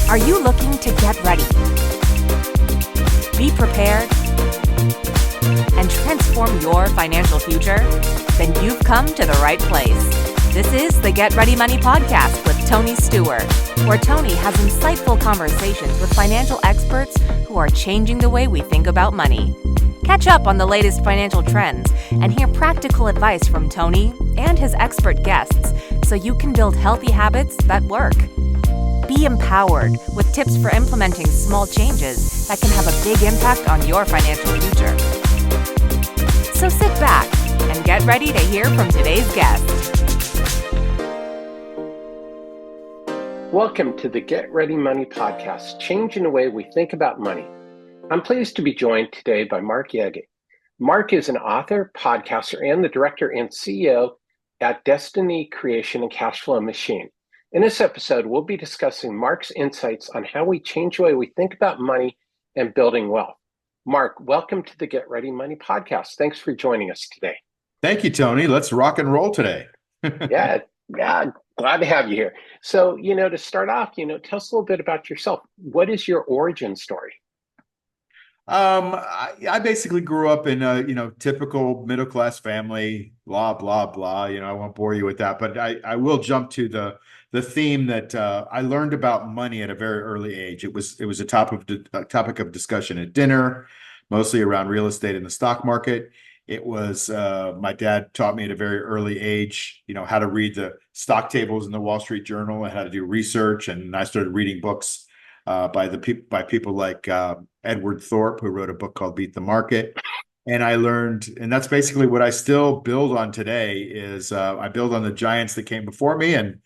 Are you looking to get ready, be prepared, and transform your financial future? Then you've come to the right place. This is the Get Ready Money Podcast with Tony Stewart, where Tony has insightful conversations with financial experts who are changing the way we think about money. Catch up on the latest financial trends and hear practical advice from Tony and his expert guests so you can build healthy habits that work. Be empowered with tips for implementing small changes that can have a big impact on your financial future. So sit back and get ready to hear from today's guest. Welcome to the Get Ready Money Podcast, changing the way we think about money. I'm pleased to be joined today by Mark Yegge. Mark is an author, podcaster, and the director and CEO at Destiny Creation and Cashflow Machine. In this episode, we'll be discussing Mark's insights on how we change the way we think about money and building wealth. Mark, welcome to the Get Ready Money Podcast. Thanks for joining us today. Thank you, Tony. Let's rock and roll today. Yeah, glad to have you here. So, to start off, tell us a little bit about yourself. What is your origin story? I basically grew up in a, typical middle-class family, blah, blah, blah. I won't bore you with that, but I will jump to the theme that I learned about money at a very early age. It was a topic of discussion at dinner, mostly around real estate and the stock market. It was my dad taught me at a very early age, how to read the stock tables in the Wall Street Journal and how to do research. And I started reading books by people like Edward Thorpe, who wrote a book called Beat the Market. And I learned, and that's basically what I still build on today is I build on the giants that came before me. And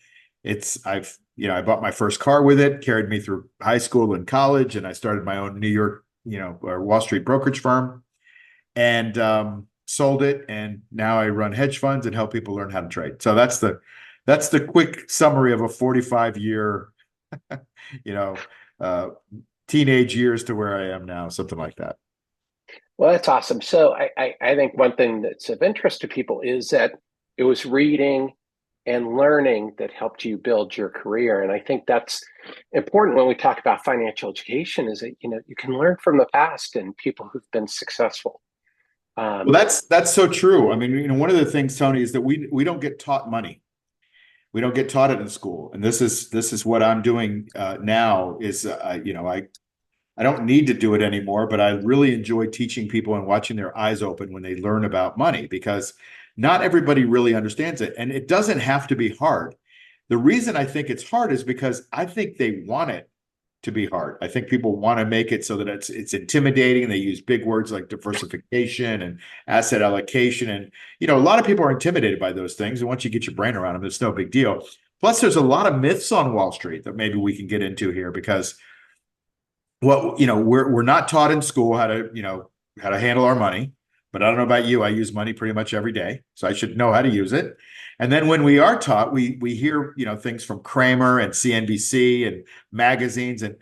I bought my first car with it, carried me through high school and college, and I started my own New York, or Wall Street brokerage firm, and sold it. And now I run hedge funds and help people learn how to trade. So that's the quick summary of a 45-year, teenage years to where I am now, something like that. Well, that's awesome. So I think one thing that's of interest to people is that it was reading and learning that helped you build your career. And I think that's important when we talk about financial education is that, you can learn from the past and people who've been successful. Well, that's so true. I mean, one of the things, Tony, is that we don't get taught money. We don't get taught it in school. And this is what I'm doing now is, I don't need to do it anymore, but I really enjoy teaching people and watching their eyes open when they learn about money, because not everybody really understands it. And it doesn't have to be hard. The reason I think it's hard is because I think they want it to be hard. I think people want to make it so that it's intimidating. They use big words like diversification and asset allocation. And, a lot of people are intimidated by those things. And once you get your brain around them, it's no big deal. Plus, there's a lot of myths on Wall Street that maybe we can get into here because we're not taught in school how to handle our money. But I don't know about you. I use money pretty much every day, so I should know how to use it. And then when we are taught, we hear things from Kramer and CNBC and magazines, and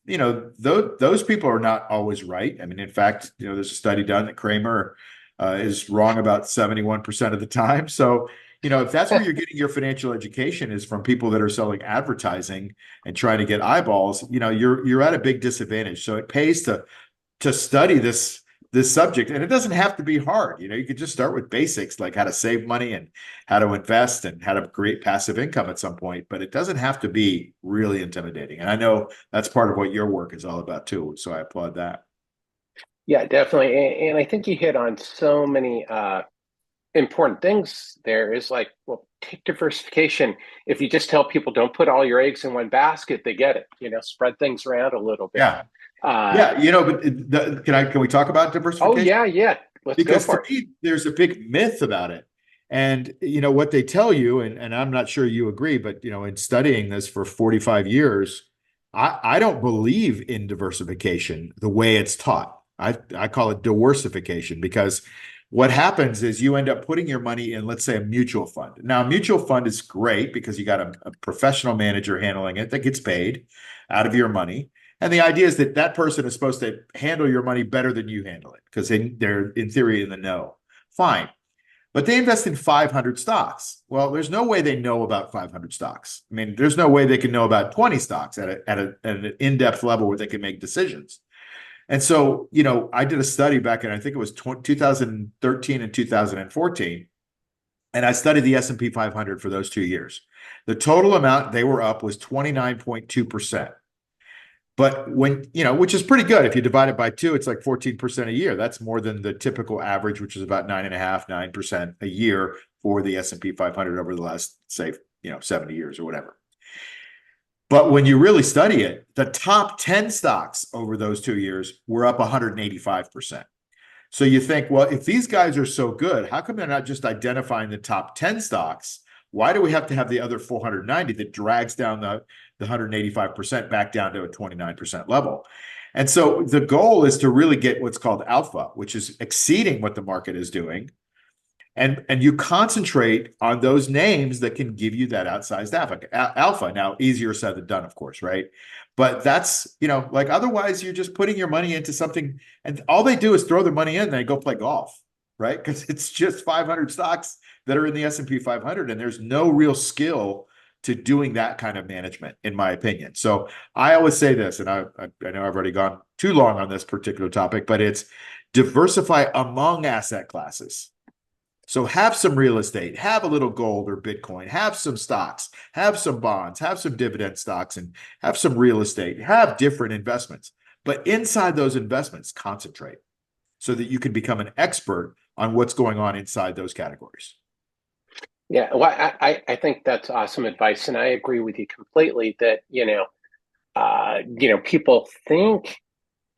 those people are not always right. I mean, in fact, there's a study done that Kramer is wrong about 71% of the time. So if that's where you're getting your financial education is from people that are selling advertising and trying to get eyeballs, you're at a big disadvantage. So it pays to study this subject, and it doesn't have to be hard. You could just start with basics like how to save money and how to invest and how to create passive income at some point, but it doesn't have to be really intimidating. And I know that's part of what your work is all about too. So I applaud that. Yeah, definitely. And I think you hit on so many important things there is like, well, take diversification. If you just tell people don't put all your eggs in one basket, they get it, spread things around a little bit. Yeah. But can we talk about diversification? Oh, yeah. Let's because go for to me, there's a big myth about it. And, what they tell you, and I'm not sure you agree, but, in studying this for 45 years, I don't believe in diversification the way it's taught. I call it diversification because what happens is you end up putting your money in, let's say, a mutual fund. Now, a mutual fund is great because you got a professional manager handling it that gets paid out of your money. And the idea is that person is supposed to handle your money better than you handle it because they're in theory in the know. Fine. but they invest in 500 stocks. Well, there's no way they know about 500 stocks. I mean, there's no way they can know about 20 stocks at an in-depth level where they can make decisions. And so, I did a study back in, I think it was 2013 and 2014, and I studied the S&P 500 for those 2 years. The total amount they were up was 29.2%. But which is pretty good. If you divide it by two, it's like 14% a year. That's more than the typical average, which is about 9.5%, 9% a year for the S&P 500 over the last, say, 70 years or whatever. But when you really study it, the top 10 stocks over those 2 years were up 185%. So you think, well, if these guys are so good, how come they're not just identifying the top 10 stocks? Why do we have to have the other 490 that drags down the 185% back down to a 29% level? And so the goal is to really get what's called alpha, which is exceeding what the market is doing. And you concentrate on those names that can give you that outsized alpha. Now, easier said than done, of course, right? But that's, like otherwise you're just putting your money into something and all they do is throw their money in and they go play golf, right? Because it's just 500 stocks that are in the S&P 500 and there's no real skill to doing that kind of management, in my opinion. So I always say this, and I know I've already gone too long on this particular topic, but it's diversify among asset classes. So have some real estate, have a little gold or Bitcoin, have some stocks, have some bonds, have some dividend stocks, and have some real estate, have different investments. But inside those investments, concentrate so that you can become an expert on what's going on inside those categories. Yeah, well, I think that's awesome advice, and I agree with you completely that, people think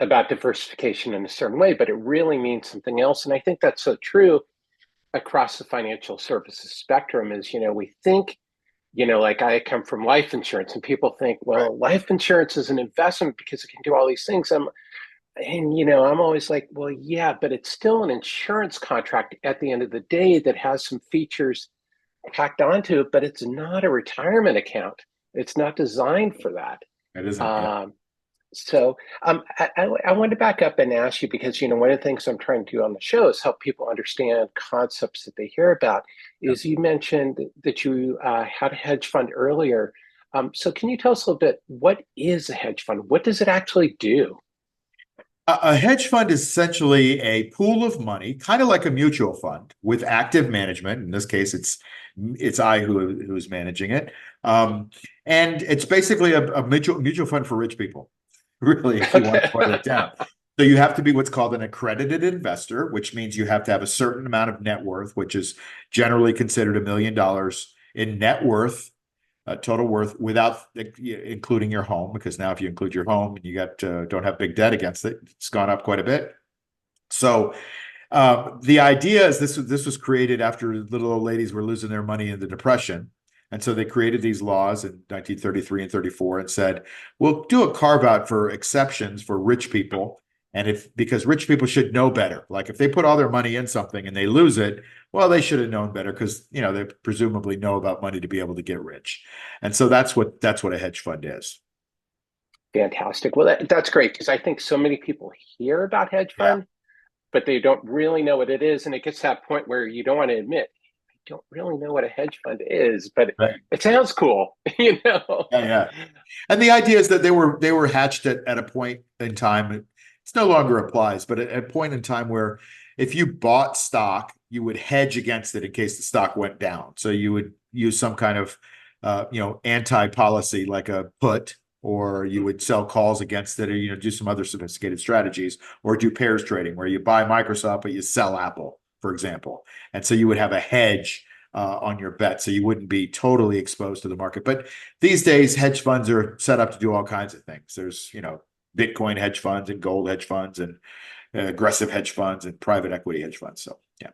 about diversification in a certain way, but it really means something else. And I think that's so true across the financial services spectrum is, we think, like I come from life insurance and people think, well, Right. life insurance is an investment because it can do all these things. I'm always like, well, yeah, but it's still an insurance contract at the end of the day that has some features packed onto it, but it's not a retirement account. It's not designed for that. It isn't. Yeah. So I want to back up and ask you because one of the things I'm trying to do on the show is help people understand concepts that they hear about. Yeah. Is you mentioned that you had a hedge fund earlier. So can you tell us a little bit, what is a hedge fund? What does it actually do? A hedge fund is essentially a pool of money, kind of like a mutual fund with active management. In this case, it's I who's managing it. And it's basically a mutual fund for rich people, really, if you want to boil it down. So you have to be what's called an accredited investor, which means you have to have a certain amount of net worth, which is generally considered $1 million in net worth, total worth, without including your home, because now if you include your home and you don't have big debt against it, it's gone up quite a bit. So the idea is this was created after little old ladies were losing their money in the Depression. And so they created these laws in 1933 and 34 and said, we'll do a carve out for exceptions for rich people. And because rich people should know better, like if they put all their money in something and they lose it, well, they should have known better because, they presumably know about money to be able to get rich. And so that's what a hedge fund is. Fantastic. Well, that's great because I think so many people hear about hedge fund, but they don't really know what it is. And it gets to that point where you don't want to admit, I don't really know what a hedge fund is, but Right. it sounds cool, Yeah. And the idea is that they were hatched at a point in time. It no longer applies, but at a point in time where if you bought stock, you would hedge against it in case the stock went down. So you would use some kind of, anti-policy like a put, or you would sell calls against it, or, do some other sophisticated strategies, or do pairs trading where you buy Microsoft, but you sell Apple, for example. And so you would have a hedge on your bet, so you wouldn't be totally exposed to the market. But these days, hedge funds are set up to do all kinds of things. There's, Bitcoin hedge funds and gold hedge funds and aggressive hedge funds and private equity hedge funds. So, yeah.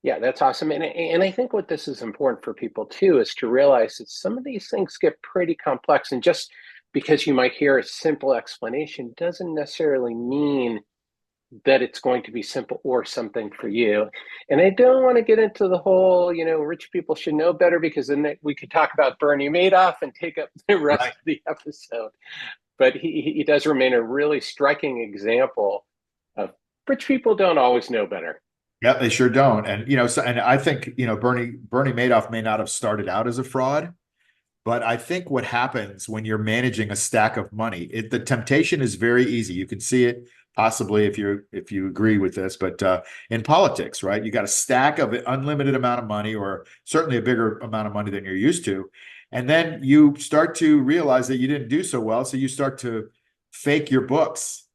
Yeah, that's awesome. And I think what this is important for people too is to realize that some of these things get pretty complex. And just because you might hear a simple explanation doesn't necessarily mean that it's going to be simple or something for you. And I don't want to get into the whole, rich people should know better, because then we could talk about Bernie Madoff and take up the rest of the episode. But he does remain a really striking example of rich people don't always know better. Yeah, they sure don't. And and I think Bernie Madoff may not have started out as a fraud, but I think what happens when you're managing a stack of money, the temptation is very easy. You can see it possibly if you agree with this, but in politics, right? You got a stack of an unlimited amount of money, or certainly a bigger amount of money than you're used to, and then you start to realize that you didn't do so well, so you start to fake your books,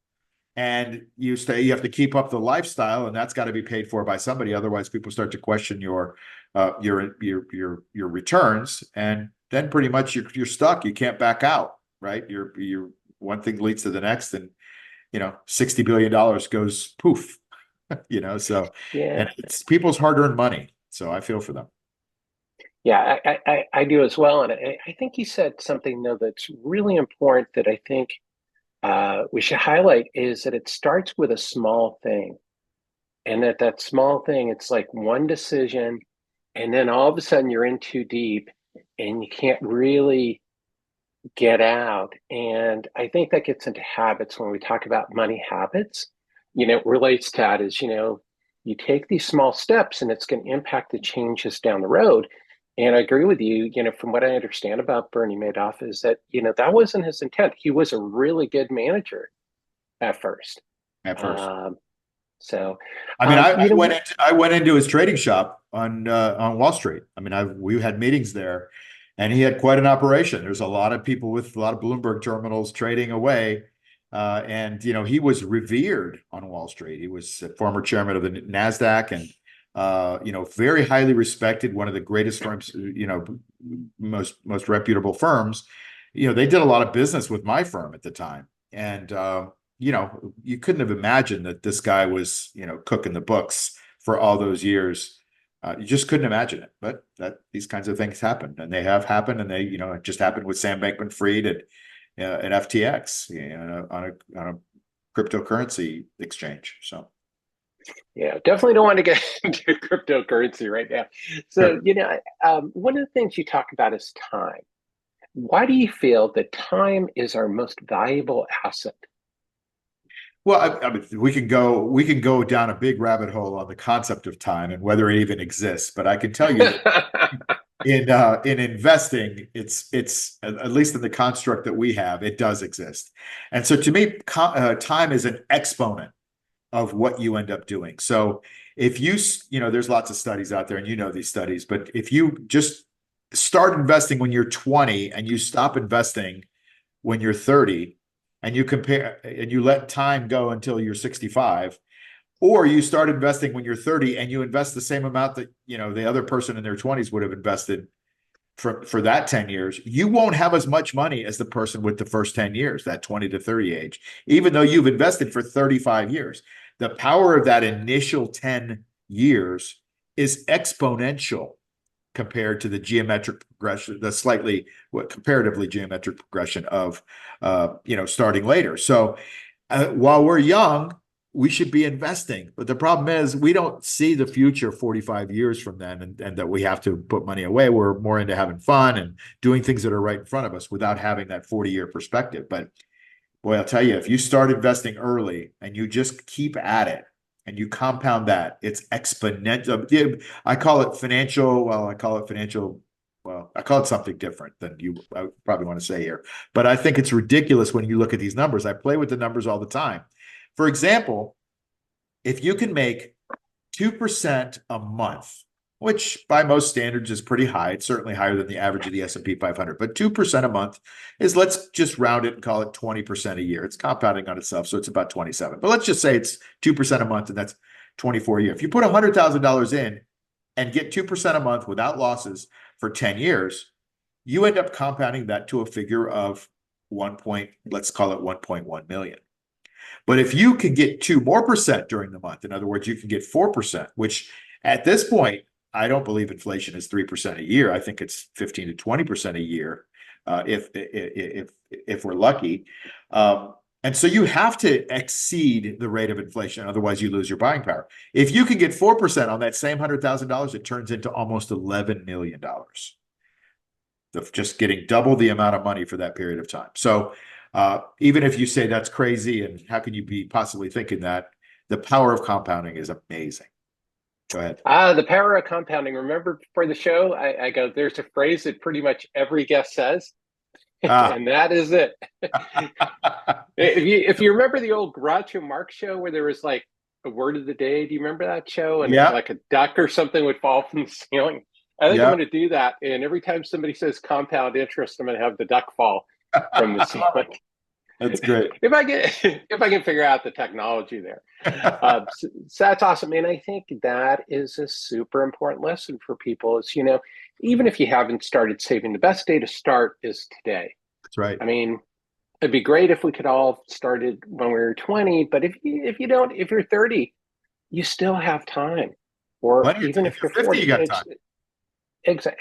and you have to keep up the lifestyle, and that's got to be paid for by somebody. Otherwise, people start to question your returns, and then pretty much you're stuck. You can't back out, right? You're one thing leads to the next, and $60 billion goes poof. So, Yeah. and it's people's hard-earned money. So I feel for them. Yeah, I do as well. And I think you said something, though, that's really important that I think we should highlight is that it starts with a small thing. And that small thing, it's like one decision, and then all of a sudden you're in too deep and you can't really get out. And I think that gets into habits when we talk about money habits. It relates to that is, you take these small steps and it's going to impact the changes down the road. And I agree with you, from what I understand about Bernie Madoff is that, that wasn't his intent. He was a really good manager at first. At first. Um, so, I mean, what? I went into his trading shop on Wall Street. I mean, we had meetings there, and he had quite an operation. There's a lot of people with a lot of Bloomberg terminals trading away, and he was revered on Wall Street. He was a former chairman of the Nasdaq, and very highly respected. One of the greatest firms, most reputable firms. They did a lot of business with my firm at the time, and you couldn't have imagined that this guy was, cooking the books for all those years. You just couldn't imagine it. But these kinds of things happen, and they have happened, and it just happened with Sam Bankman-Fried at FTX, on a cryptocurrency exchange. So. Yeah, definitely don't want to get into cryptocurrency right now. So, one of the things you talk about is time. Why do you feel that time is our most valuable asset? Well, I mean, we can go down a big rabbit hole on the concept of time and whether it even exists. But I can tell you that in investing, it's at least in the construct that we have, it does exist. And so to me, time is an exponent of what you end up doing. So if there's lots of studies out there, and these studies, but if you just start investing when you're 20 and you stop investing when you're 30, and you compare and you let time go until you're 65, or you start investing when you're 30 and you invest the same amount that the other person in their 20s would have invested for that 10 years, you won't have as much money as the person with the first 10 years, that 20 to 30 age, even though you've invested for 35 years. The power of that initial 10 years is exponential compared to the geometric progression, comparatively geometric progression of, starting later. So while we're young, we should be investing. But the problem is we don't see the future 45 years from then, and that we have to put money away. We're more into having fun and doing things that are right in front of us without having that 40-year perspective. But boy, I'll tell you, if you start investing early and you just keep at it, and you compound that, it's exponential. I call it financial. Well, I call it something different than I probably want to say here. But I think it's ridiculous when you look at these numbers. I play with the numbers all the time. For example, if you can make 2% a month, which by most standards is pretty high. It's certainly higher than the average of the S&P 500. But 2% a month is, let's just round it and call it 20% a year. It's compounding on itself, so it's about 27. But let's just say it's 2% a month, and that's 24 a year. If you put $100,000 in and get 2% a month without losses for 10 years, you end up compounding that to a figure of let's call it 1.1 million. But if you can get 2% more during the month, in other words, you can get 4%, which at this point, I don't believe inflation is 3% a year. I think it's 15 to 20% a year, if we're lucky. And so you have to exceed the rate of inflation, otherwise you lose your buying power. If you can get 4% on that same $100,000, it turns into almost $11 million. Just getting double the amount of money for that period of time. So even if you say that's crazy and how can you be possibly thinking that, the power of compounding is amazing. Go ahead. The power of compounding. Remember for the show, I go, there's a phrase that pretty much every guest says, Ah, and that is it. If you remember the old Groucho Marx show where there was like a word of the day, do you remember that show? And yeah, like a duck or something would fall from the ceiling. I think I'm yeah. going to do that. And every time somebody says compound interest, I'm going to have the duck fall from the ceiling. That's great. If I can figure out the technology there. So that's awesome. And I think that is a super important lesson for people is, even if you haven't started saving, the best day to start is today. That's right. I mean, it'd be great if we could all started when we were 20, but if you're 30, you still have time. Or Plenty of even time. If if you're you're 50, you 40, got time.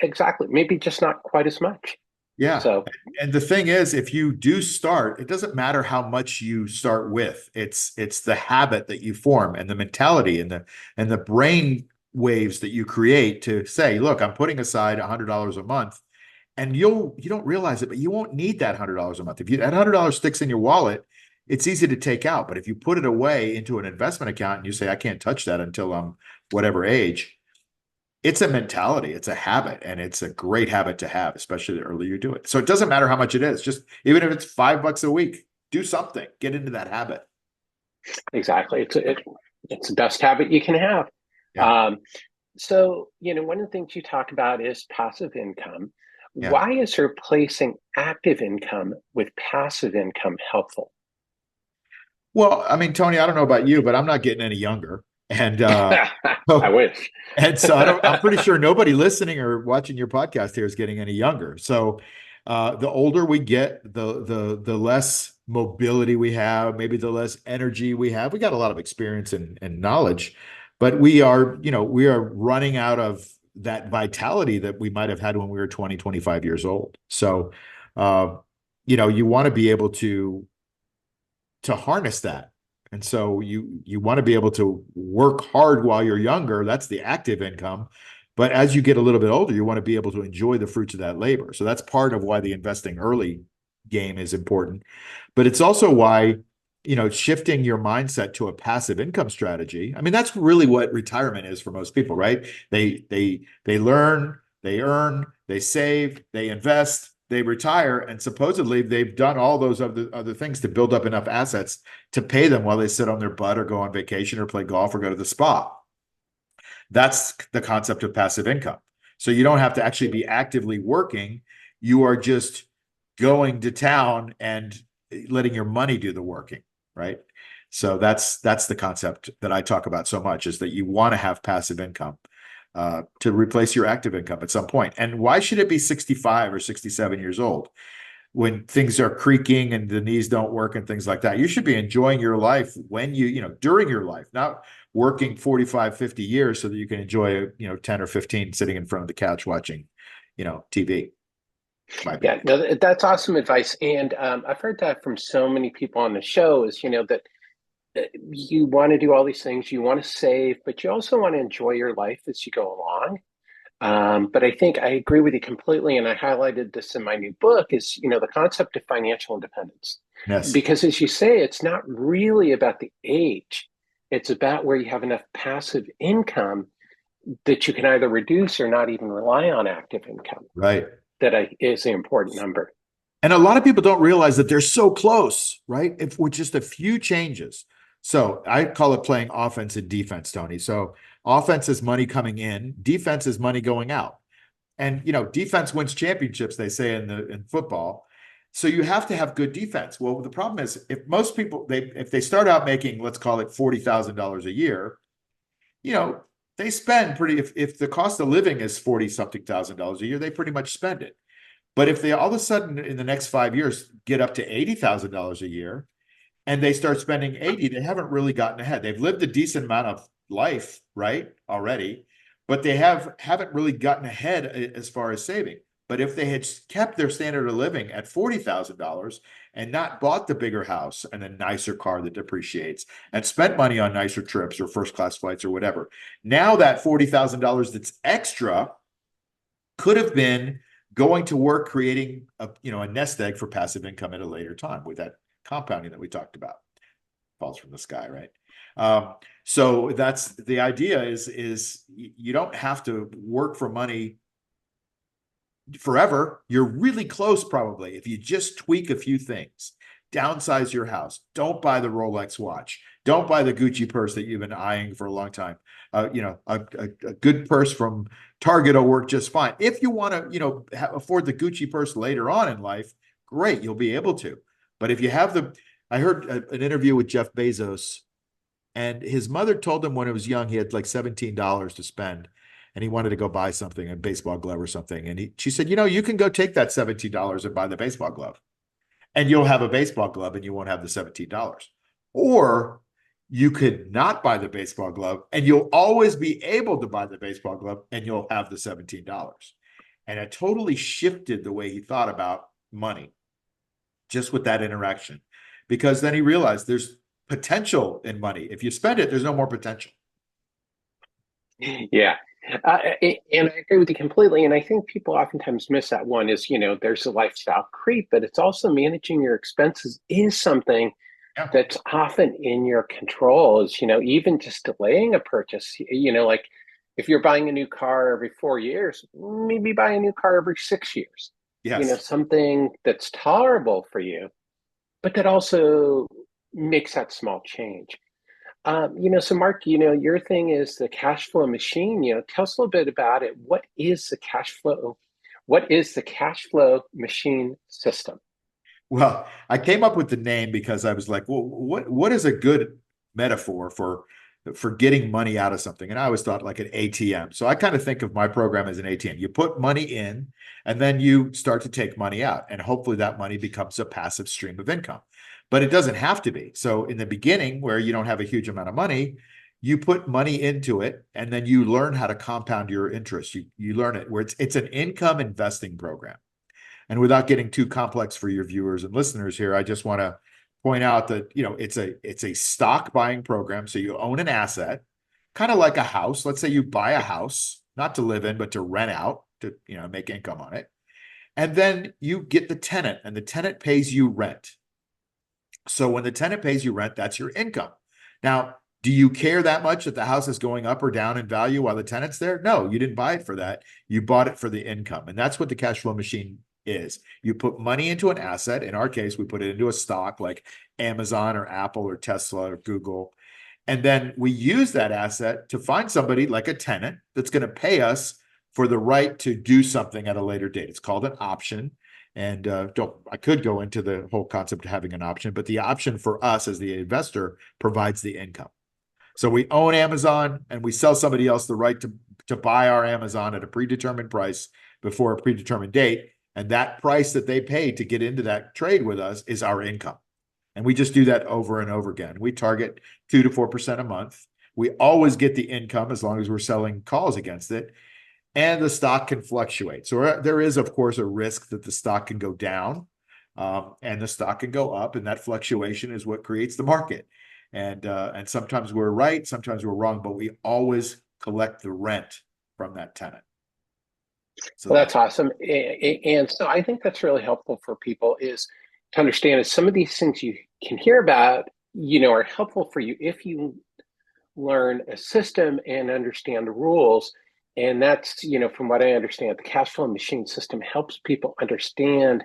exactly. Maybe just not quite as much. Yeah. So And the thing is, if you do start, it doesn't matter how much you start with. It's the habit that you form and the mentality and the brain waves that you create to say, look, I'm putting aside $100 a month. And you don't realize it, but you won't need that $100 a month. If that $100 sticks in your wallet, it's easy to take out. But if you put it away into an investment account and you say, I can't touch that until I'm whatever age, it's a mentality, it's a habit, and it's a great habit to have, especially the earlier you do it. So it doesn't matter how much it is, just even if it's $5 a week, do something, get into that habit. exactly, it's the best habit you can have. Yeah. Um, so one of the things you talk about is passive income. Yeah. Why is replacing active income with passive income helpful? Well, I mean, Tony, I don't know about you, but I'm not getting any younger. And I so wish. I'm pretty sure nobody listening or watching your podcast here is getting any younger. So the older we get, the less mobility we have, maybe the less energy we have. We got a lot of experience and knowledge, but we are running out of that vitality that we might have had when we were 20, 25 years old. So you want to be able to harness that. And so you want to be able to work hard while you're younger. That's the active income. But as you get a little bit older, you want to be able to enjoy the fruits of that labor. So that's part of why the investing early game is important. But it's also why, shifting your mindset to a passive income strategy. I mean, that's really what retirement is for most people, right? They learn, they earn, they save, they invest, they retire, and supposedly they've done all those other things to build up enough assets to pay them while they sit on their butt or go on vacation or play golf or go to the spa. That's the concept of passive income. So you don't have to actually be actively working. You are just going to town and letting your money do the working, right? So that's the concept that I talk about so much, is that you want to have passive income to replace your active income at some point. And why should it be 65 or 67 years old when things are creaking and the knees don't work and things like that? You should be enjoying your life when during your life, not working 45, 50 years so that you can enjoy, 10 or 15 sitting in front of the couch watching, TV. Yeah, no, that's awesome advice. And I've heard that from so many people on the show is, that you want to do all these things, you want to save, but you also want to enjoy your life as you go along. But I think I agree with you completely. And I highlighted this in my new book is, the concept of financial independence. Yes. Because as you say, it's not really about the age. It's about where you have enough passive income that you can either reduce or not even rely on active income. Right. Is the important number. And a lot of people don't realize that they're so close, right? If with just a few changes. So I call it playing offense and defense, Tony. So offense is money coming in, defense is money going out. And defense wins championships, they say in football. So you have to have good defense. Well, the problem is if most people if they start out making, let's call it $40,000 a year, they spend if the cost of living is 40 something thousand dollars a year, they pretty much spend it. But if they all of a sudden in the next 5 years get up to $80,000 a year and they start spending 80, they haven't really gotten ahead. They've lived a decent amount of life, right, already, but they haven't really gotten ahead as far as saving. But if they had kept their standard of living at $40,000 and not bought the bigger house and a nicer car that depreciates and spent money on nicer trips or first class flights or whatever, now that $40,000 that's extra could have been going to work creating a nest egg for passive income at a later time with that compounding that we talked about. Falls from the sky, right? So that's the idea is you don't have to work for money forever. You're really close, probably, if you just tweak a few things. Downsize your house. Don't buy the Rolex watch. Don't buy the Gucci purse that you've been eyeing for a long time. A good purse from Target will work just fine. If you want to, afford the Gucci purse later on in life, great, you'll be able to. But if you have I heard an interview with Jeff Bezos, and his mother told him when he was young, he had like $17 to spend, and he wanted to go buy something, a baseball glove or something. And she said, you can go take that $17 and buy the baseball glove, and you'll have a baseball glove and you won't have the $17. Or you could not buy the baseball glove and you'll always be able to buy the baseball glove and you'll have the $17. And it totally shifted the way he thought about money just with that interaction, because then he realized there's potential in money. If you spend it, there's no more potential. Yeah. And I agree with you completely. And I think people oftentimes miss that. One is, there's a lifestyle creep, but it's also managing your expenses is something that's often in your control. Is, even just delaying a purchase, like if you're buying a new car every 4 years, maybe buy a new car every 6 years. Yes. Something that's tolerable for you, but that also makes that small change. So Mark, your thing is the cash flow machine. Tell us a little bit about it. What is the cash flow? What is the cash flow machine system? Well, I came up with the name because I was like, well, what is a good metaphor for getting money out of something? And I always thought like an ATM. So I kind of think of my program as an ATM. You put money in and then you start to take money out, and hopefully that money becomes a passive stream of income. But it doesn't have to be. So in the beginning, where you don't have a huge amount of money, you put money into it and then you learn how to compound your interest. You learn it where it's an income investing program. And without getting too complex for your viewers and listeners here, I just want to point out that, it's a stock buying program. So you own an asset, kind of like a house. Let's say you buy a house, not to live in, but to rent out, to, make income on it. And then you get the tenant, and the tenant pays you rent. So when the tenant pays you rent, that's your income. Now, do you care that much that the house is going up or down in value while the tenant's there? No, you didn't buy it for that. You bought it for the income. And that's what the cash flow machine is. You put money into an asset. In our case, we put it into a stock like Amazon or Apple or Tesla or Google. And then we use that asset to find somebody like a tenant that's going to pay us for the right to do something at a later date. It's called an option. And I could go into the whole concept of having an option, but the option for us as the investor provides the income. So we own Amazon and we sell somebody else the right to buy our Amazon at a predetermined price before a predetermined date. And that price that they pay to get into that trade with us is our income. And we just do that over and over again. We target 2 to 4% a month. We always get the income as long as we're selling calls against it. And the stock can fluctuate. So there is, of course, a risk that the stock can go down and the stock can go up. And that fluctuation is what creates the market. And sometimes we're right, sometimes we're wrong, but we always collect the rent from that tenant. So well, that's awesome. And so I think that's really helpful for people is to understand is some of these things you can hear about, are helpful for you if you learn a system and understand the rules. And that's, from what I understand, the cash flow machine system helps people understand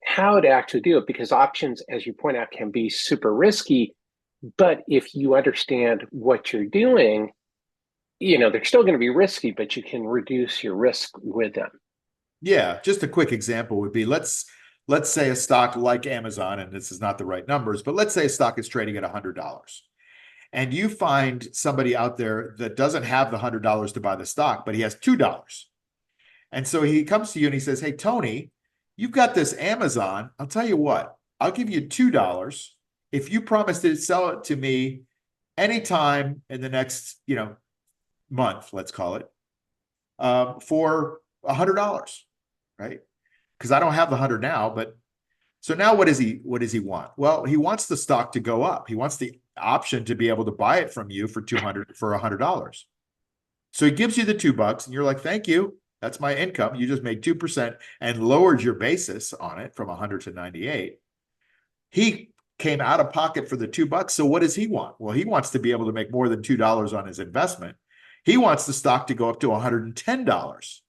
how to actually do it, because options, as you point out, can be super risky. But if you understand what you're doing, they're still going to be risky, but you can reduce your risk with them. Yeah, just a quick example would be let's say a stock like Amazon, and this is not the right numbers, but let's say a stock is trading at $100. And you find somebody out there that doesn't have the $100 to buy the stock, but he has $2. And so he comes to you and he says, hey, Tony, you've got this Amazon. I'll tell you what, I'll give you $2 if you promise to sell it to me anytime in the next, month, let's call it, for $100, right? Because I don't have the 100 now, but so now what does he want? Well, he wants the stock to go up. He wants the option to be able to buy it from you for $100. So he gives you the $2 and you're like, thank you. That's my income. You just made 2% and lowered your basis on it from 100 to 98. He came out of pocket for the $2. So what does he want? Well, he wants to be able to make more than $2 on his investment. He wants the stock to go up to $110.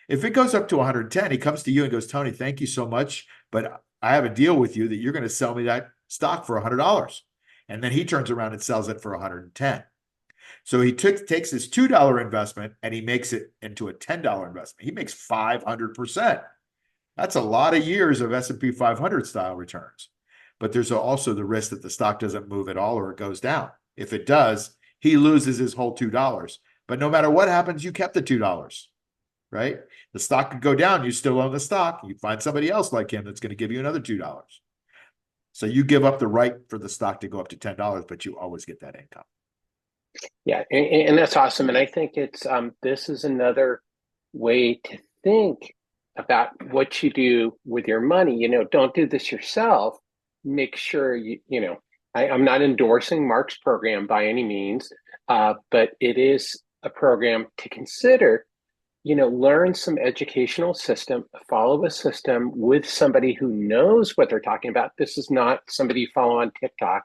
If it goes up to 110, he comes to you and goes, Tony, thank you so much, but I have a deal with you that you're going to sell me that stock for $100. And then he turns around and sells it for 110. So he takes his $2 investment and he makes it into a $10 investment. He makes 500%. That's a lot of years of S&P 500 style returns. But there's also the risk that the stock doesn't move at all or it goes down. If it does, he loses his whole $2. But no matter what happens, you kept the $2, right? The stock could go down. You still own the stock. You find somebody else like him that's going to give you another $2. So you give up the right for the stock to go up to $10, but you always get that income. Yeah, and that's awesome. And I think it's this is another way to think about what you do with your money. You know, don't do this yourself. Make sure I'm not endorsing Mark's program by any means, but it is a program to consider. You know, learn some educational system, follow a system with somebody who knows what they're talking about. This is not somebody you follow on TikTok,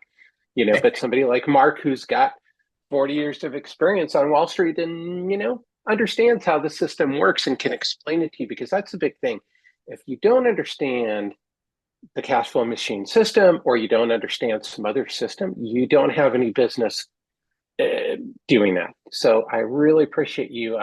but somebody like Mark who's got 40 years of experience on Wall Street and, understands how the system works and can explain it to you, because that's the big thing. If you don't understand the cash flow machine system, or you don't understand some other system, you don't have any business doing that. So I really appreciate you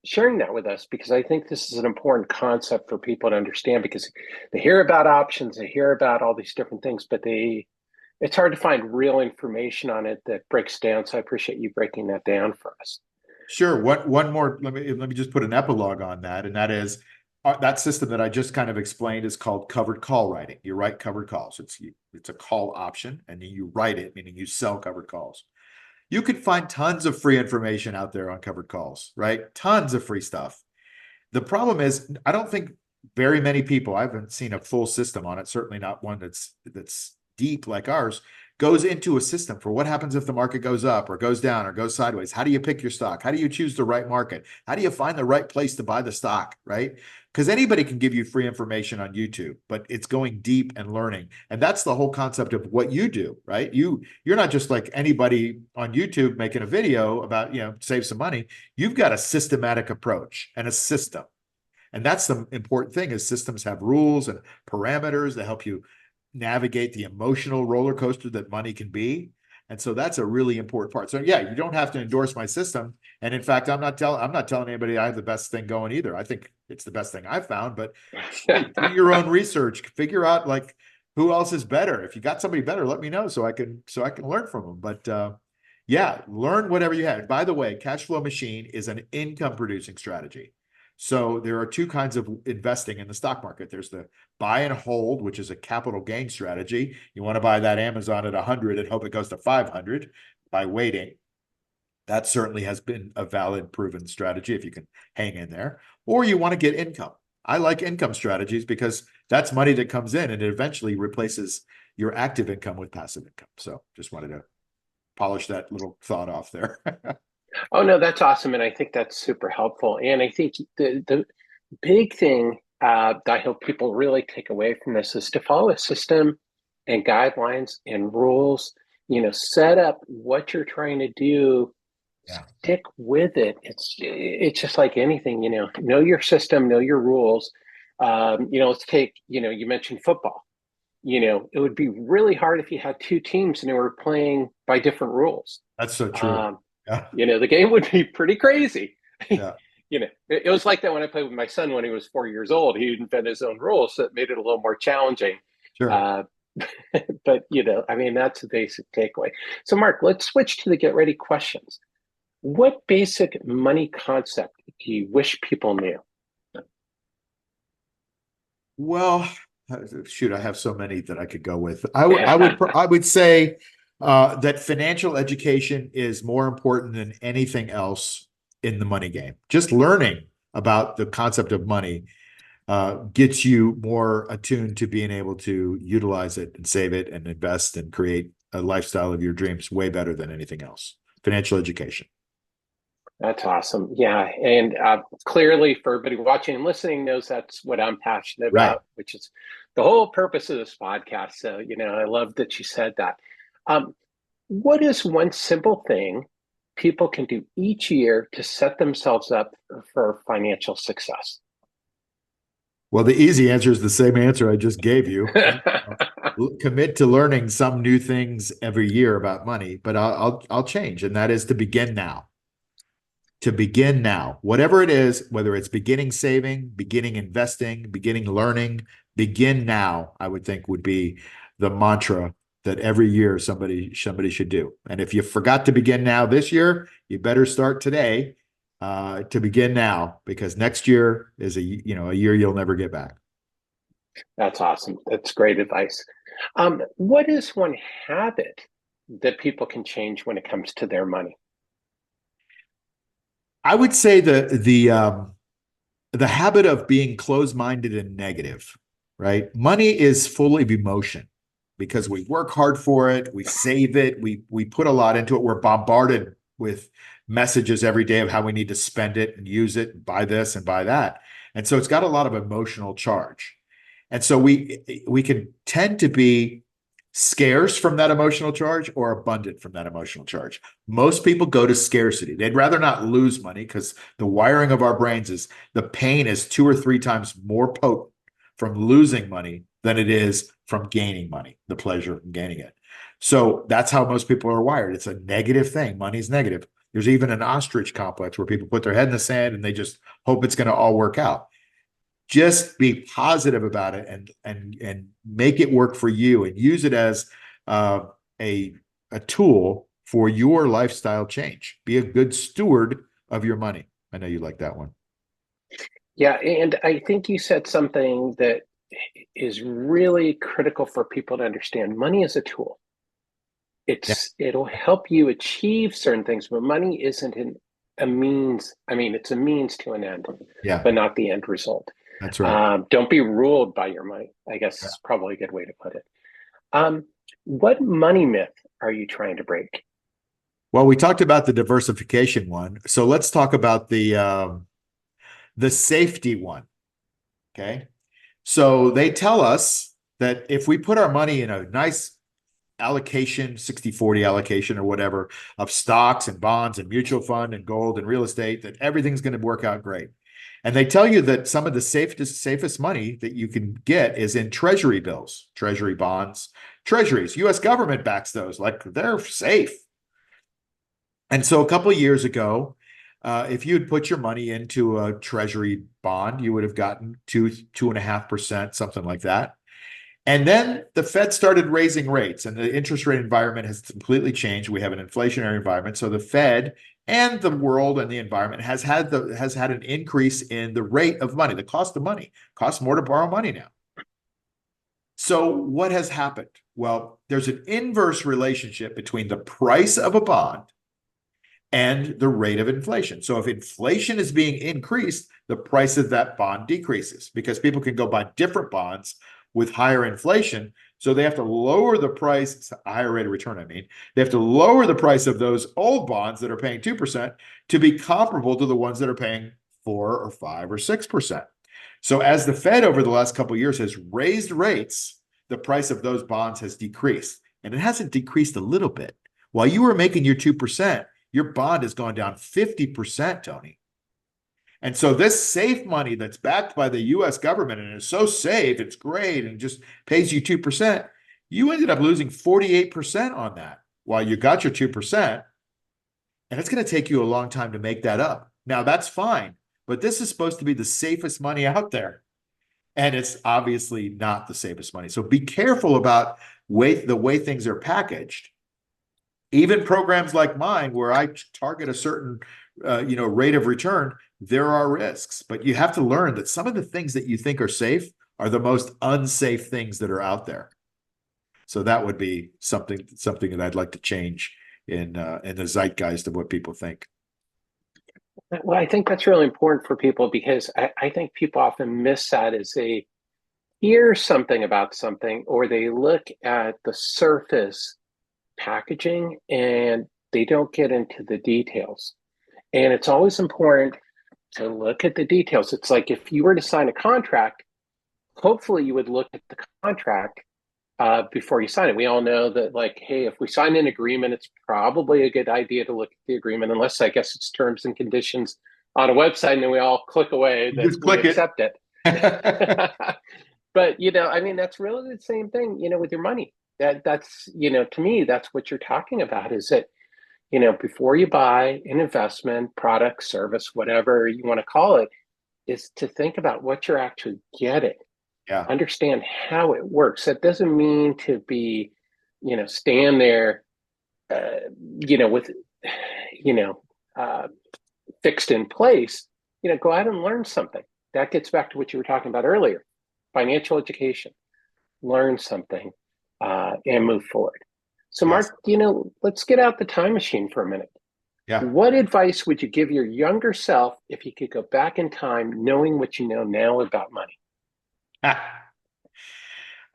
sharing that with us, because I think this is an important concept for people to understand, because they hear about options, they hear about all these different things, but it's hard to find real information on it that breaks down. So I appreciate you breaking that down for us. Sure. One more. Let me just put an epilogue on that, and that is that system that I just kind of explained is called covered call writing. You write covered calls. It's a call option, and then you write it, meaning you sell covered calls. You could find tons of free information out there on covered calls, right? Tons of free stuff. The problem is, I don't think very many people, I haven't seen a full system on it, certainly not one that's deep like ours, goes into a system for what happens if the market goes up or goes down or goes sideways. How do you pick your stock? How do you choose the right market? How do you find the right place to buy the stock, right? Because anybody can give you free information on YouTube, but it's going deep and learning. And that's the whole concept of what you do, right? You're not just like anybody on YouTube making a video about, save some money. You've got a systematic approach and a system. And that's the important thing, is systems have rules and parameters that help you navigate the emotional roller coaster that money can be. And so that's a really important part. So yeah, you don't have to endorse my system. And in fact, I'm not telling anybody I have the best thing going either. I think it's the best thing I've found, but do your own research, figure out like who else is better. If you got somebody better, let me know so I can learn from them. But yeah, learn whatever you have. By the way, cash flow machine is an income producing strategy. So there are two kinds of investing in the stock market. There's the buy and hold, which is a capital gain strategy. You want to buy that Amazon at 100 and hope it goes to 500 by waiting. That certainly has been a valid, proven strategy if you can hang in there. Or you want to get income. I like income strategies because that's money that comes in and it eventually replaces your active income with passive income. So just wanted to polish that little thought off there. Oh, no, that's awesome. And I think that's super helpful. And I think the big thing that I hope people really take away from this is to follow a system and guidelines and rules, set up what you're trying to do, stick with it. It's just like anything, know your system, know your rules. Let's take, you mentioned football. It would be really hard if you had two teams and they were playing by different rules. That's so true. The game would be pretty crazy. Yeah. It was like that when I played with my son when he was 4 years old. He invented his own rules, so it made it a little more challenging. Sure. But that's the basic takeaway. So Mark, let's switch to the get ready questions. What basic money concept do you wish people knew? Well, shoot, I have so many that I could go with. I would say that financial education is more important than anything else in the money game. Just learning about the concept of money gets you more attuned to being able to utilize it and save it and invest and create a lifestyle of your dreams way better than anything else. Financial education. That's awesome. Yeah. And clearly, for everybody watching and listening, knows that's what I'm passionate Right. about, which is the whole purpose of this podcast. So, I love that you said that. Um, what is one simple thing people can do each year to set themselves up for financial success? Well, the easy answer is the same answer I just gave you. Commit to learning some new things every year about money, but I'll change, and that is to begin now. To begin now, whatever it is, whether it's beginning saving, beginning investing, beginning learning, begin now, I would think would be the mantra that every year somebody should do. And if you forgot to begin now this year, you better start today to begin now, because next year is a year you'll never get back. That's awesome. That's great advice. What is one habit that people can change when it comes to their money? I would say the habit of being closed-minded and negative, right? Money is full of emotion because we work hard for it, we save it, we put a lot into it. We're bombarded with messages every day of how we need to spend it and use it, and buy this and buy that. And so it's got a lot of emotional charge. And so we can tend to be scarce from that emotional charge or abundant from that emotional charge. Most people go to scarcity. They'd rather not lose money because the wiring of our brains is the pain is 2 or 3 times more potent from losing money than it is from gaining money, the pleasure of gaining it. So that's how most people are wired. It's a negative thing. Money's negative. There's even an ostrich complex where people put their head in the sand and they just hope it's going to all work out. Just be positive about it and make it work for you, and use it as uh, a tool for your lifestyle change. Be a good steward of your money. I know you like that one. Yeah, and I think you said something that is really critical for people to understand. Money is a tool. Yeah, It'll help you achieve certain things, but money isn't a means. I mean, it's a means to an end, yeah, but not the end result. that's right. Don't be ruled by your money, I guess Yeah. is probably a good way to put it. What money myth are you trying to break? Well, we talked about the diversification one, so let's talk about the safety one. Okay, so they tell us that if we put our money in a nice allocation, 60/40 allocation or whatever, of stocks and bonds and mutual fund and gold and real estate, that everything's going to work out great. And they tell you that some of the safest money that you can get is in treasury bills, treasury bonds, treasuries. US government backs those, like they're safe. And so a couple of years ago, if you had put your money into a treasury bond, you would have gotten 2.5%, something like that. And then the Fed started raising rates, and the interest rate environment has completely changed. We have an inflationary environment. So the Fed and the world and the environment has had an increase in the rate of money, the cost of money. Costs more to borrow money now. So what has happened? Well, there's an inverse relationship between the price of a bond and the rate of inflation. So if inflation is being increased, the price of that bond decreases because people can go buy different bonds with higher inflation. So they have to lower the price, a higher rate of return, I mean. They have to lower the price of those old bonds that are paying 2% to be comparable to the ones that are paying 4 or 5 or 6%. So as the Fed over the last couple of years has raised rates, the price of those bonds has decreased. And it hasn't decreased a little bit. While you were making your 2%, your bond has gone down 50%, Tony. And so this safe money that's backed by the US government and is so safe, it's great, and just pays you 2%, you ended up losing 48% on that while you got your 2%. And it's going to take you a long time to make that up. Now, that's fine, but this is supposed to be the safest money out there. And it's obviously not the safest money. So be careful about the way things are packaged. Even programs like mine, where I target a certain rate of return, there are risks. But you have to learn that some of the things that you think are safe are the most unsafe things that are out there. So that would be something that I'd like to change in the zeitgeist of what people think. Well, I think that's really important for people because I think people often miss that as they hear something about something or they look at the surface packaging and they don't get into the details. And it's always important to look at the details. It's like if you were to sign a contract, hopefully you would look at the contract before you sign it. We all know that, like, hey, if we sign an agreement, it's probably a good idea to look at the agreement, unless I guess it's terms and conditions on a website and then we all click away that Just we click it. accept it. But, I mean, that's really the same thing, with your money. That's, to me, that's what you're talking about is that, before you buy an investment, product, service, whatever you want to call it, is to think about what you're actually getting, Yeah. understand how it works. That doesn't mean to be, stand there, with, you know, uh, fixed in place. Go out and learn something. That gets back to what you were talking about earlier, financial education. Learn something and move forward. So, Yes. Mark, let's get out the time machine for a minute. Yeah. What advice would you give your younger self if you could go back in time, knowing what you know now about money?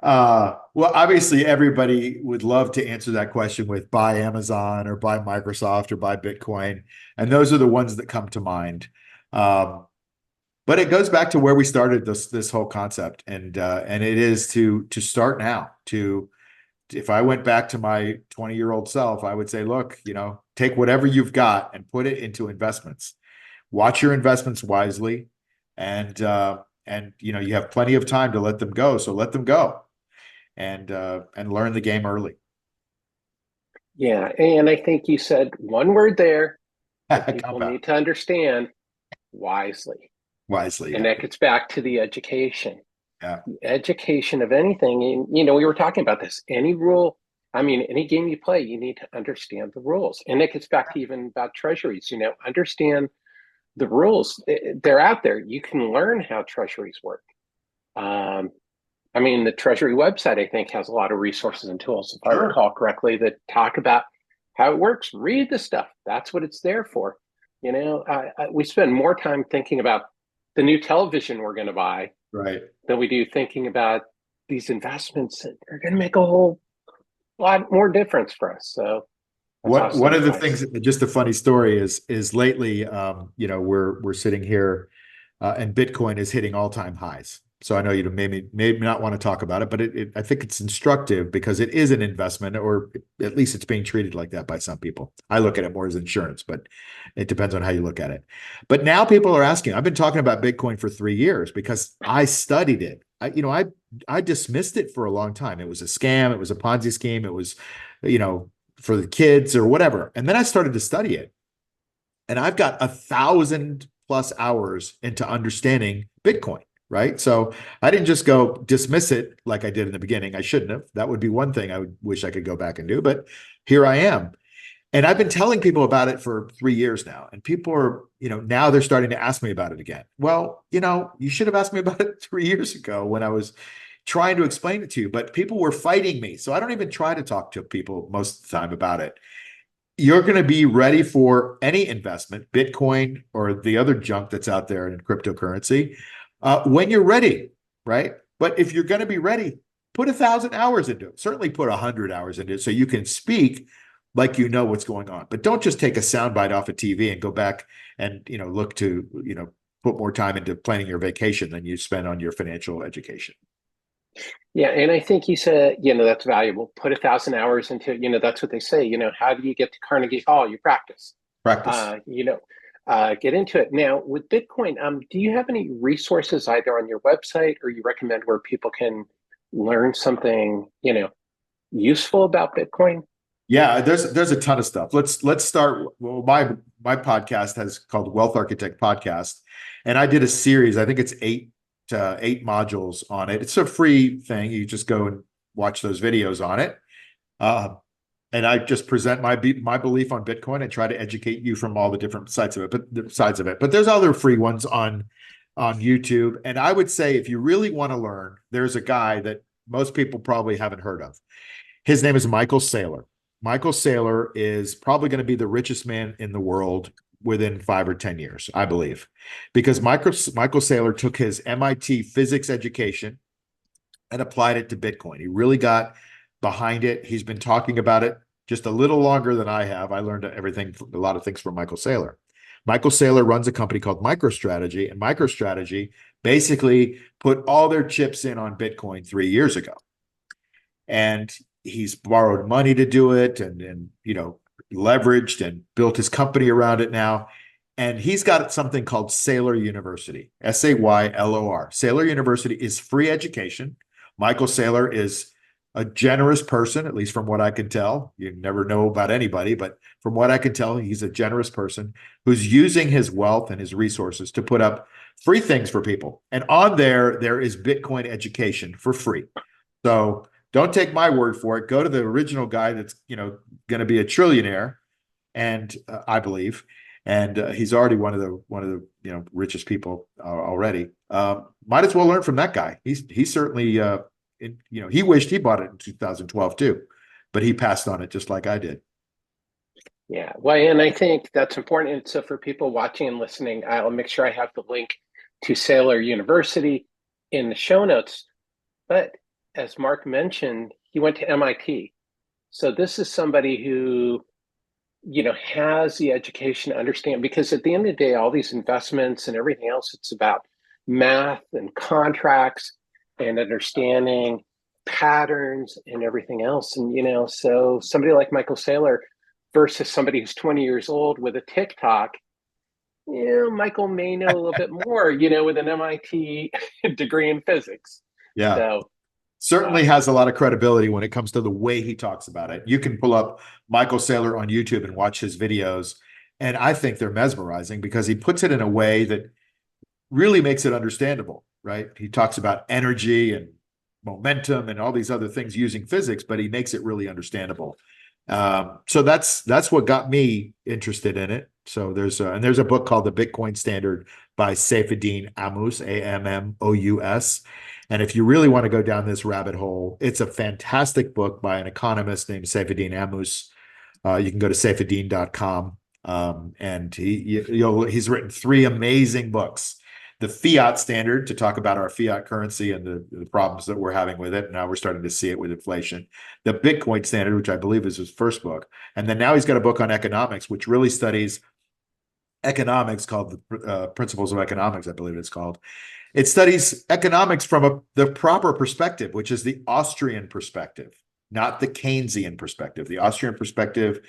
Well, obviously, everybody would love to answer that question with buy Amazon or buy Microsoft or buy Bitcoin, and those are the ones that come to mind. Um, but it goes back to where we started this whole concept, and it is to start now. If I went back to my 20-year-old self, I would say, look, take whatever you've got and put it into investments. Watch your investments wisely, and you have plenty of time to let them go. So let them go and learn the game early. Yeah, and I think you said one word there that people Compound need to understand: wisely. wisely. And Yeah. that gets back to the education. Yeah. The education of anything. And, we were talking about this. Any rule, I mean, any game you play, you need to understand the rules. And it gets back to even about treasuries, understand the rules. They're out there. You can learn how treasuries work. Um, I mean, the Treasury website, I think, has a lot of resources and tools, if I Sure. recall correctly, that talk about how it works. Read the stuff. That's what it's there for. We spend more time thinking about the new television we're going to buy Right. than we do thinking about these investments that are going to make a whole lot more difference for us. So that's One awesome of the advice. things, just a funny story is lately, we're sitting here, and Bitcoin is hitting all-time highs. So I know you maybe not want to talk about it, but I think it's instructive because it is an investment, or at least it's being treated like that by some people. I look at it more as insurance, but it depends on how you look at it. But now people are asking. I've been talking about Bitcoin for 3 years because I studied it. I dismissed it for a long time. It was a scam. It was a Ponzi scheme. It was, for the kids or whatever. And then I started to study it. And I've got 1,000+ hours into understanding Bitcoin, right? So I didn't just go dismiss it like I did in the beginning. I shouldn't have. That would be one thing I would wish I could go back and do, but here I am. And I've been telling people about it for 3 years now. And people are, now they're starting to ask me about it again. Well, you should have asked me about it 3 years ago when I was trying to explain it to you, but people were fighting me. So I don't even try to talk to people most of the time about it. You're going to be ready for any investment, Bitcoin or the other junk that's out there in cryptocurrency, when you're ready, right? But if you're going to be ready, put 1,000 hours into it. Certainly put 100 hours into it so you can speak like you know what's going on. But don't just take a soundbite off of TV and go back and look to put more time into planning your vacation than you spend on your financial education. Yeah, and I think you said, that's valuable. Put 1,000 hours into, that's what they say. How do you get to Carnegie Hall? You practice. Practice. Get into it. Now with Bitcoin, do you have any resources either on your website or you recommend where people can learn something, useful about Bitcoin? Yeah, there's a ton of stuff. Let's start. Well, my podcast has called Wealth Architect Podcast, and I did a series. I think it's eight modules on it. It's a free thing. You just go and watch those videos on it. And I just present my belief on Bitcoin and try to educate you from all the different sides of it. But there's other free ones on YouTube. And I would say if you really want to learn, there's a guy that most people probably haven't heard of. His name is Michael Saylor. Michael Saylor is probably going to be the richest man in the world within 5 or 10 years, I believe, because Michael Saylor took his MIT physics education and applied it to Bitcoin. He really got behind it. He's been talking about it just a little longer than I have. I learned a lot of things from Michael Saylor. Michael Saylor runs a company called MicroStrategy, and MicroStrategy basically put all their chips in on Bitcoin 3 years ago. And he's borrowed money to do it and leveraged and built his company around it now. And he's got something called Saylor University, Saylor. Saylor University is free education. Michael Saylor is a generous person, at least from what I can tell. You never know about anybody, but from what I can tell, he's a generous person who's using his wealth and his resources to put up free things for people. And on there is Bitcoin education for free. So don't take my word for it. Go to the original guy that's going to be a trillionaire, and I believe, and he's already one of the richest people already. Might as well learn from that guy. He's certainly he wished he bought it in 2012 too, but he passed on it just like I did. Yeah, well, and I think that's important. And so for people watching and listening, I'll make sure I have the link to Saylor University in the show notes. But as Mark mentioned, he went to MIT. So this is somebody who, has the education to understand, because at the end of the day, all these investments and everything else, it's about math and contracts and understanding patterns and everything else. And, so somebody like Michael Saylor versus somebody who's 20 years old with a TikTok, Michael may know a little bit more, with an MIT degree in physics. Yeah. So certainly has a lot of credibility when it comes to the way he talks about it. You can pull up Michael Saylor on YouTube and watch his videos, and I think they're mesmerizing because he puts it in a way that really makes it understandable, right? He talks about energy and momentum and all these other things using physics, but he makes it really understandable. So that's what got me interested in it. So there's a book called The Bitcoin Standard by Saifedean Ammous, Ammous. And if you really want to go down this rabbit hole, it's a fantastic book by an economist named Saifedean Ammous. You can go to saifedean.com. And he's written 3 amazing books. The Fiat Standard, to talk about our fiat currency and the problems that we're having with it. Now we're starting to see it with inflation. The Bitcoin Standard, which I believe is his first book. And then now he's got a book on economics, which really studies economics, called the Principles of Economics, I believe it's called. It studies economics from the proper perspective, which is the Austrian perspective, not the Keynesian perspective. The Austrian perspective,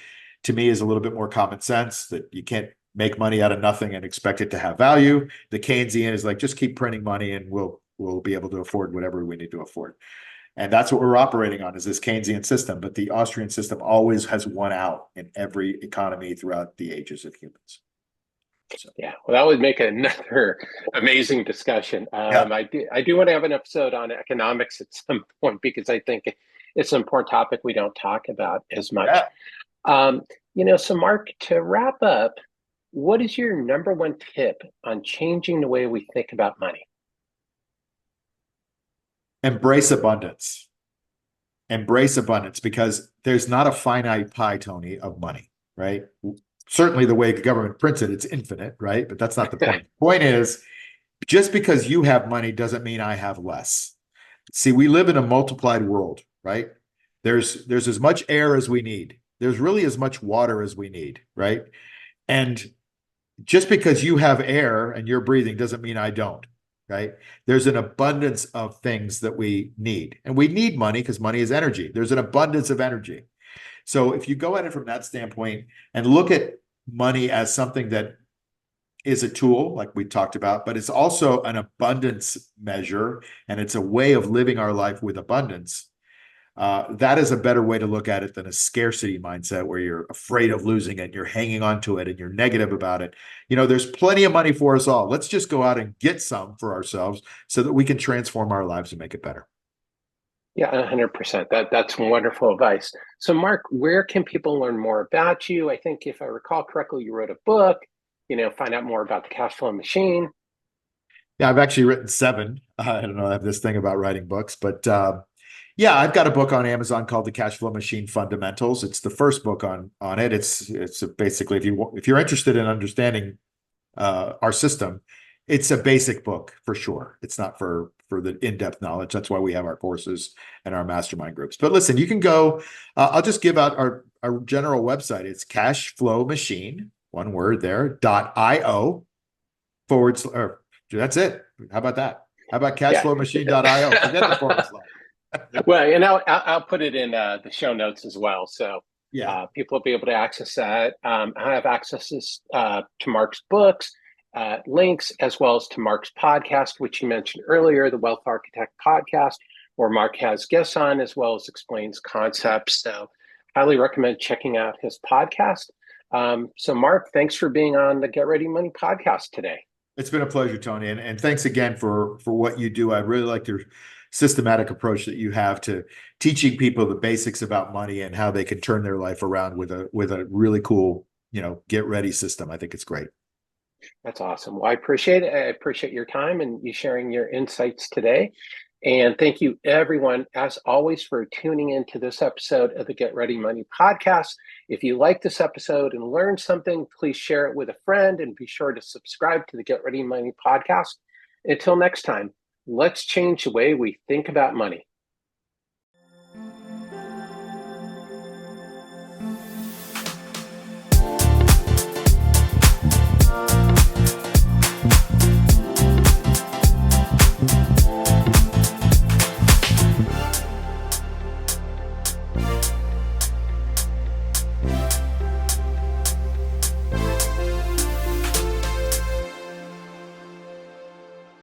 to me, is a little bit more common sense, that you can't make money out of nothing and expect it to have value. The Keynesian is like, just keep printing money and we'll be able to afford whatever we need to afford. And that's what we're operating on, is this Keynesian system. But the Austrian system always has won out in every economy throughout the ages of humans. So. Yeah, well, that would make another amazing discussion. Yeah. I do want to have an episode on economics at some point, because I think it's an important topic we don't talk about as much. Yeah. So Mark, to wrap up, what is your number one tip on changing the way we think about money? Embrace abundance. Embrace abundance, because there's not a finite pie, Tony, of money, right? Certainly the way the government prints it, it's infinite, right? But that's not the point. The point is, just because you have money doesn't mean I have less. See, we live in a multiplied world, right? There's as much air as we need. There's really as much water as we need, right? And just because you have air and you're breathing doesn't mean I don't, right? There's an abundance of things that we need. And we need money because money is energy. There's an abundance of energy. So if you go at it from that standpoint and look at money as something that is a tool, like we talked about, but it's also an abundance measure, and it's a way of living our life with abundance, that is a better way to look at it than a scarcity mindset where you're afraid of losing it, you're hanging on to it, and you're negative about it. There's plenty of money for us all. Let's just go out and get some for ourselves so that we can transform our lives and make it better. Yeah, 100%. That's wonderful advice. So Mark, where can people learn more about you? I think if I recall correctly, you wrote a book, find out more about the cash flow machine. Yeah, I've actually written 7. I don't know, I have this thing about writing books, but yeah, I've got a book on Amazon called The Cash Flow Machine Fundamentals. It's the first book on it. It's basically, if you're interested in understanding our system, it's a basic book for sure. It's not for the in-depth knowledge. That's why we have our courses and our mastermind groups. But listen, you can go, I'll just give out our general website. It's Cash Flow Machine, one word there, .io forward slash, or that's it. How about that? How about cashflowmachine.io? Forget the forward slash. Well, and I'll put it in the show notes as well. So Yeah. people will be able to access that. I have access to Mark's books, links, as well as to Mark's podcast, which you mentioned earlier, the Wealth Architect podcast, where Mark has guests on as well as explains concepts. So highly recommend checking out his podcast. So Mark, thanks for being on the Get Ready Money podcast today. It's been a pleasure, Tony. And thanks again for what you do. I really like your systematic approach that you have to teaching people the basics about money and how they can turn their life around with a really cool, get ready system. I think it's great. That's awesome. Well, I appreciate it. I appreciate your time and you sharing your insights today. And thank you, everyone, as always, for tuning into this episode of the Get Ready Money podcast. If you like this episode and learned something, please share it with a friend and be sure to subscribe to the Get Ready Money podcast. Until next time, let's change the way we think about money.